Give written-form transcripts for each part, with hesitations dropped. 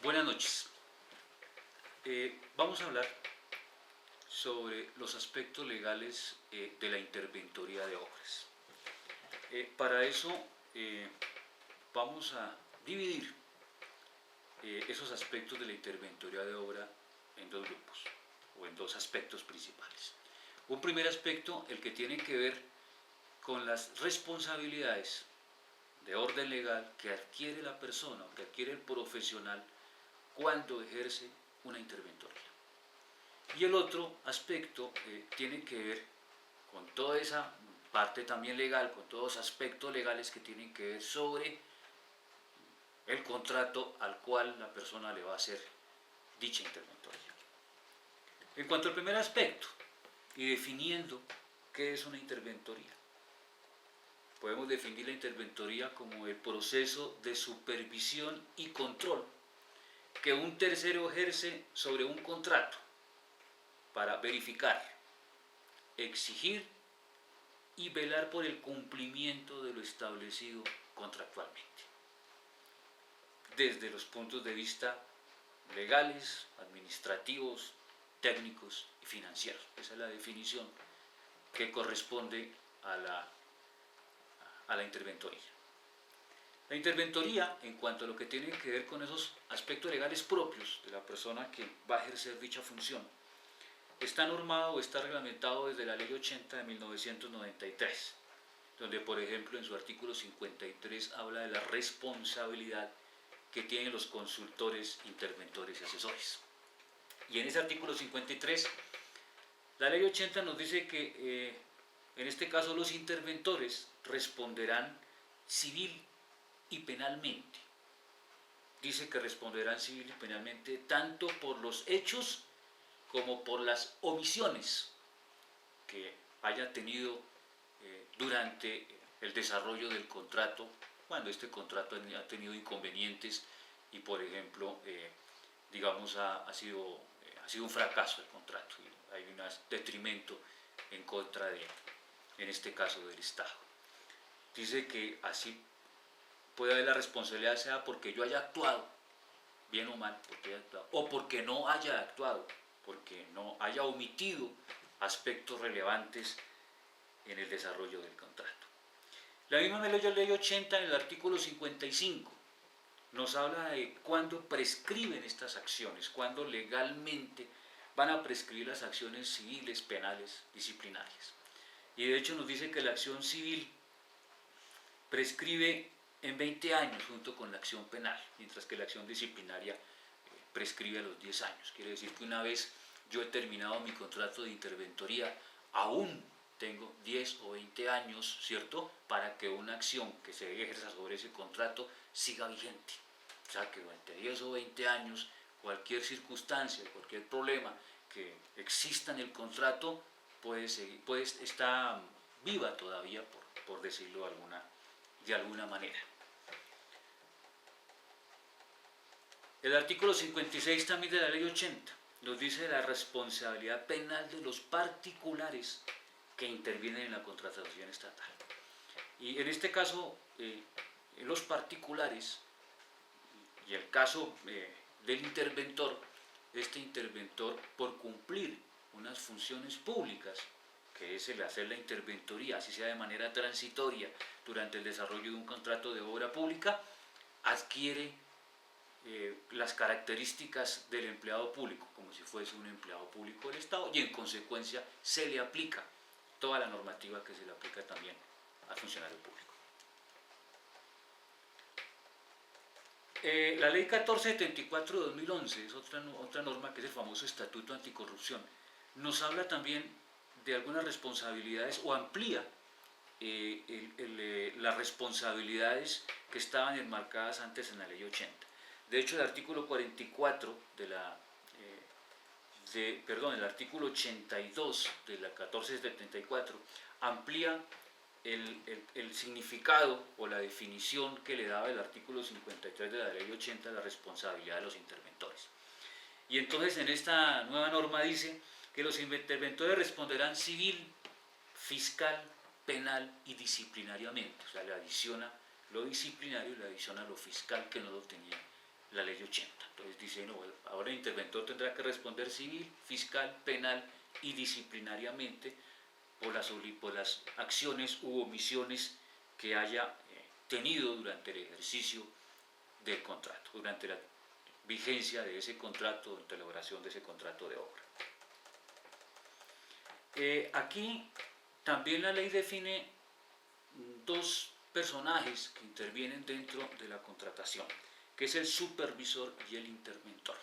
Buenas noches. Vamos a hablar sobre los aspectos legales de la interventoría de obras. Para eso vamos a dividir esos aspectos de la interventoría de obra en dos grupos o en dos aspectos principales. Un primer aspecto, el que tiene que ver con las responsabilidades de orden legal que adquiere la persona o que adquiere el profesional cuando ejerce una interventoría. Y el otro aspecto tiene que ver con toda esa parte también legal, con todos los aspectos legales que tienen que ver sobre el contrato al cual la persona le va a hacer dicha interventoría. En cuanto al primer aspecto, y definiendo qué es una interventoría, podemos definir la interventoría como el proceso de supervisión y control que un tercero ejerce sobre un contrato para verificar, exigir y velar por el cumplimiento de lo establecido contractualmente, desde los puntos de vista legales, administrativos, técnicos y financieros. Esa es la definición que corresponde a la interventoría. La interventoría, en cuanto a lo que tiene que ver con esos aspectos legales propios de la persona que va a ejercer dicha función, está normado o está reglamentado desde la Ley 80 de 1993, donde, por ejemplo, en su artículo 53 habla de la responsabilidad que tienen los consultores, interventores y asesores. Y en ese artículo 53, la Ley 80 nos dice que, en este caso, los interventores responderán civil y penalmente. Dice que responderán civil y penalmente tanto por los hechos como por las omisiones que haya tenido durante el desarrollo del contrato, cuando este contrato ha tenido inconvenientes y, por ejemplo, digamos, ha sido un fracaso el contrato y hay un detrimento en contra de, en este caso, del Estado. Dice que así puede haber la responsabilidad, sea porque yo haya actuado, bien o mal, porque haya actuado, o porque no haya actuado, porque no haya omitido aspectos relevantes en el desarrollo del contrato. La misma Ley 80, en el artículo 55, nos habla de cuándo prescriben estas acciones, cuándo legalmente van a prescribir las acciones civiles, penales, disciplinarias. Y de hecho nos dice que la acción civil prescribe en 20 años junto con la acción penal, mientras que la acción disciplinaria prescribe a los 10 años. Quiere decir que una vez yo he terminado mi contrato de interventoría, aún tengo 10 o 20 años, ¿cierto?, para que una acción que se ejerza sobre ese contrato siga vigente. O sea que durante 10 o 20 años, cualquier circunstancia, cualquier problema que exista en el contrato está viva todavía, por decirlo de alguna manera. El artículo 56 también de la Ley 80 nos dice de la responsabilidad penal de los particulares que intervienen en la contratación estatal. Y en este caso, los particulares, y el caso del interventor, este interventor, por cumplir unas funciones públicas, que es el hacer la interventoría, así sea de manera transitoria, durante el desarrollo de un contrato de obra pública, adquiere las características del empleado público, como si fuese un empleado público del Estado, y en consecuencia se le aplica toda la normativa que se le aplica también al funcionario público. La Ley 1474 de 2011 es otra norma, que es el famoso Estatuto Anticorrupción. Nos habla también de algunas responsabilidades, o amplía las responsabilidades que estaban enmarcadas antes en la Ley 80. De hecho, el artículo 44 el artículo 82 de la 1474 amplía el significado o la definición que le daba el artículo 53 de la Ley 80 de la responsabilidad de los interventores. Y entonces en esta nueva norma dice que los interventores responderán civil, fiscal, penal y disciplinariamente. O sea, le adiciona lo disciplinario y le adiciona lo fiscal, que no lo tenía la ley 80. Entonces dice, no, ahora el interventor tendrá que responder civil, fiscal, penal y disciplinariamente por las acciones u omisiones que haya tenido durante el ejercicio del contrato, durante la vigencia de ese contrato, durante la elaboración de ese contrato de obra. Aquí también la ley define dos personajes que intervienen dentro de la contratación, que es el supervisor y el interventor.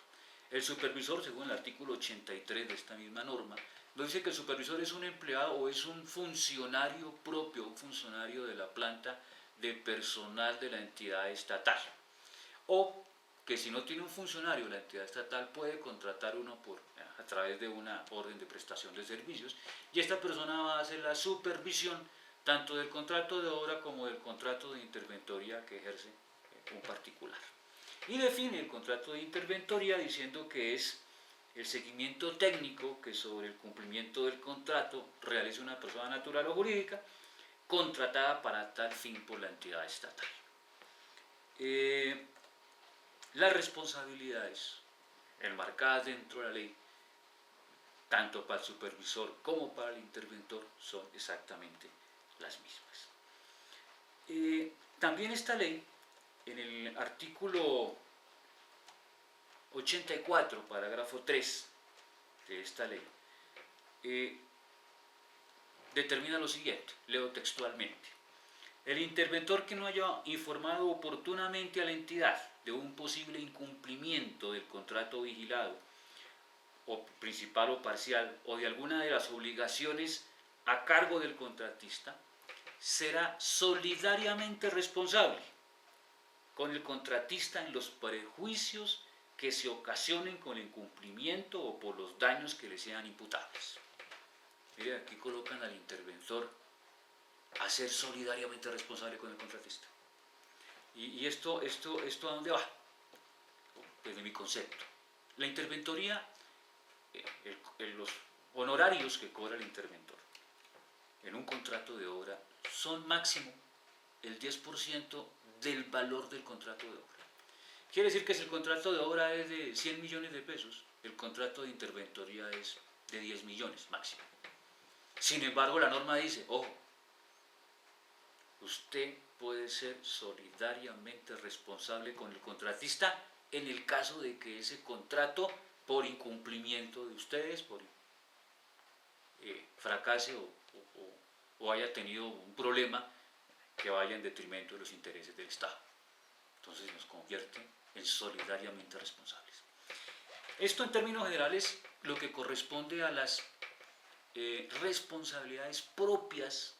El supervisor, según el artículo 83 de esta misma norma, nos dice que el supervisor es un empleado o es un funcionario propio, un funcionario de la planta de personal de la entidad estatal. O que si no tiene un funcionario, la entidad estatal puede contratar uno a través de una orden de prestación de servicios, y esta persona va a hacer la supervisión tanto del contrato de obra como del contrato de interventoría que ejerce un particular. Y define el contrato de interventoría diciendo que es el seguimiento técnico que sobre el cumplimiento del contrato realice una persona natural o jurídica contratada para tal fin por la entidad estatal. Las responsabilidades enmarcadas dentro de la ley, tanto para el supervisor como para el interventor, son exactamente las mismas. También esta ley, en el artículo 84, parágrafo 3 de esta ley, determina lo siguiente, leo textualmente: el interventor que no haya informado oportunamente a la entidad de un posible incumplimiento del contrato vigilado, o principal o parcial, o de alguna de las obligaciones a cargo del contratista, será solidariamente responsable con el contratista en los perjuicios que se ocasionen con el incumplimiento o por los daños que le sean imputables. Mire, aquí colocan al interventor a ser solidariamente responsable con el contratista. ¿Y esto a dónde va? Desde mi concepto. La interventoría, los honorarios que cobra el interventor en un contrato de obra son máximo el 10% del valor del contrato de obra. Quiere decir que si el contrato de obra es de 100 millones de pesos, el contrato de interventoría es de 10 millones máximo. Sin embargo, la norma dice, ojo, usted puede ser solidariamente responsable con el contratista en el caso de que ese contrato, por incumplimiento de ustedes, por fracase o haya tenido un problema que vaya en detrimento de los intereses del Estado. Entonces nos convierte en solidariamente responsables. Esto en términos generales lo que corresponde a las responsabilidades propias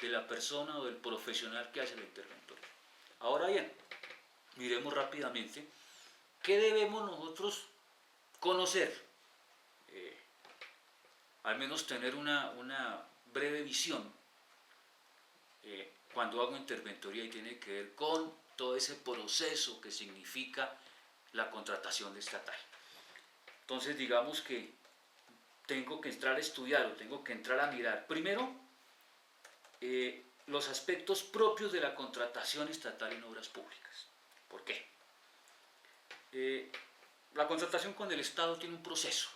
de la persona o del profesional que hace la interventoría. Ahora bien, miremos rápidamente qué debemos nosotros conocer, al menos tener una breve visión cuando hago interventoría, y tiene que ver con todo ese proceso que significa la contratación estatal. Entonces digamos que tengo que entrar a estudiar o tengo que entrar a mirar primero los aspectos propios de la contratación estatal en obras públicas. ¿Por qué? La contratación con el Estado tiene un proceso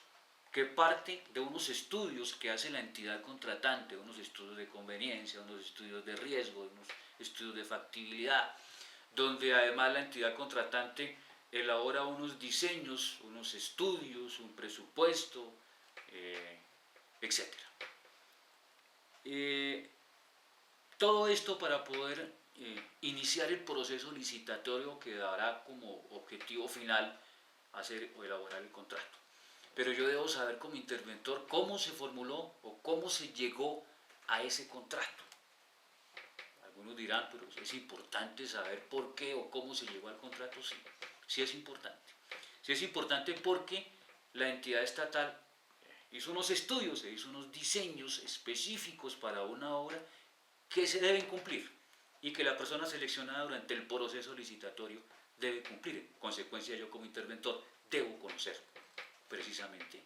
que parte de unos estudios que hace la entidad contratante, unos estudios de conveniencia, unos estudios de riesgo, unos estudios de factibilidad, donde además la entidad contratante elabora unos diseños, unos estudios, un presupuesto, etc. Todo esto para poder iniciar el proceso licitatorio que dará como objetivo final hacer o elaborar el contrato. Pero yo debo saber como interventor cómo se formuló o cómo se llegó a ese contrato. Algunos dirán, pero es importante saber por qué o cómo se llegó al contrato. Sí, sí es importante. Sí es importante porque la entidad estatal hizo unos estudios, se hizo unos diseños específicos para una obra que se deben cumplir y que la persona seleccionada durante el proceso licitatorio debe cumplir. En consecuencia, yo como interventor debo conocer precisamente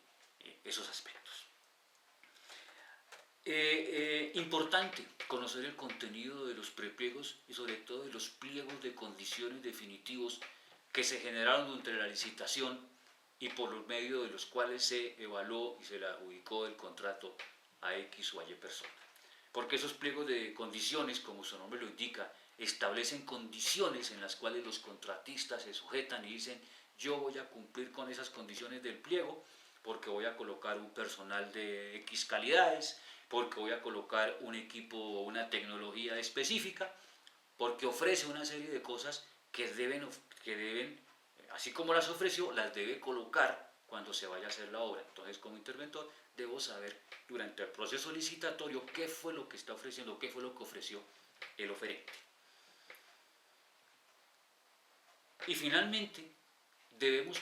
esos aspectos. Importante conocer el contenido de los prepliegos y sobre todo de los pliegos de condiciones definitivos que se generaron durante la licitación y por medio de los cuales se evaluó y se le adjudicó el contrato a X o a Y persona. Porque esos pliegos de condiciones, como su nombre lo indica, establecen condiciones en las cuales los contratistas se sujetan y dicen: yo voy a cumplir con esas condiciones del pliego porque voy a colocar un personal de X calidades, porque voy a colocar un equipo o una tecnología específica, porque ofrece una serie de cosas que deben, así como las ofreció, las debe colocar cuando se vaya a hacer la obra. Entonces, como interventor, debo saber durante el proceso licitatorio qué fue lo que está ofreciendo, qué fue lo que ofreció el oferente. Y finalmente, debemos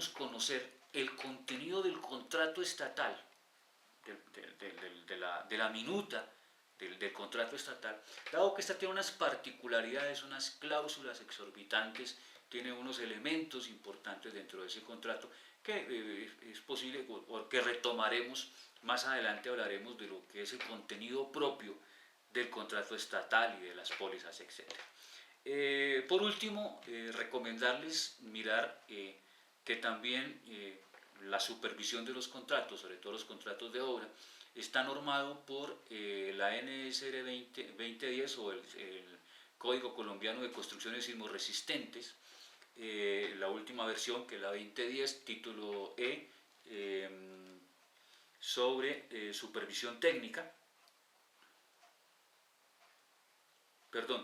conocer el contenido del contrato estatal, de la minuta del contrato estatal, dado que esta tiene unas particularidades, unas cláusulas exorbitantes, tiene unos elementos importantes dentro de ese contrato que es posible, o que retomaremos más adelante. Hablaremos de lo que es el contenido propio del contrato estatal y de las pólizas, etc. Por último, recomendarles mirar que también la supervisión de los contratos, sobre todo los contratos de obra, está normado por la NSR 2010 o el Código Colombiano de Construcciones Sismorresistentes, la última versión, que es la 2010, título E, sobre supervisión técnica,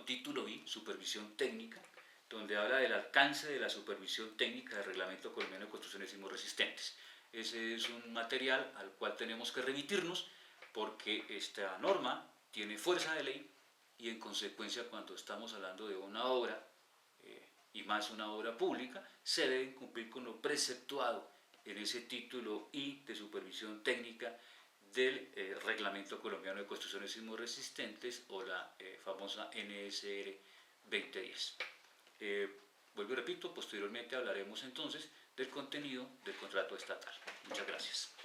título I, supervisión técnica, donde habla del alcance de la supervisión técnica del Reglamento Colombiano de Construcciones Sismorresistentes. Ese es un material al cual tenemos que remitirnos porque esta norma tiene fuerza de ley y en consecuencia, cuando estamos hablando de una obra y más una obra pública, se deben cumplir con lo preceptuado en ese título I de supervisión técnica del Reglamento Colombiano de Construcciones Sismorresistentes, o la famosa NSR 2010. Vuelvo y repito, posteriormente hablaremos entonces del contenido del contrato estatal. Muchas gracias.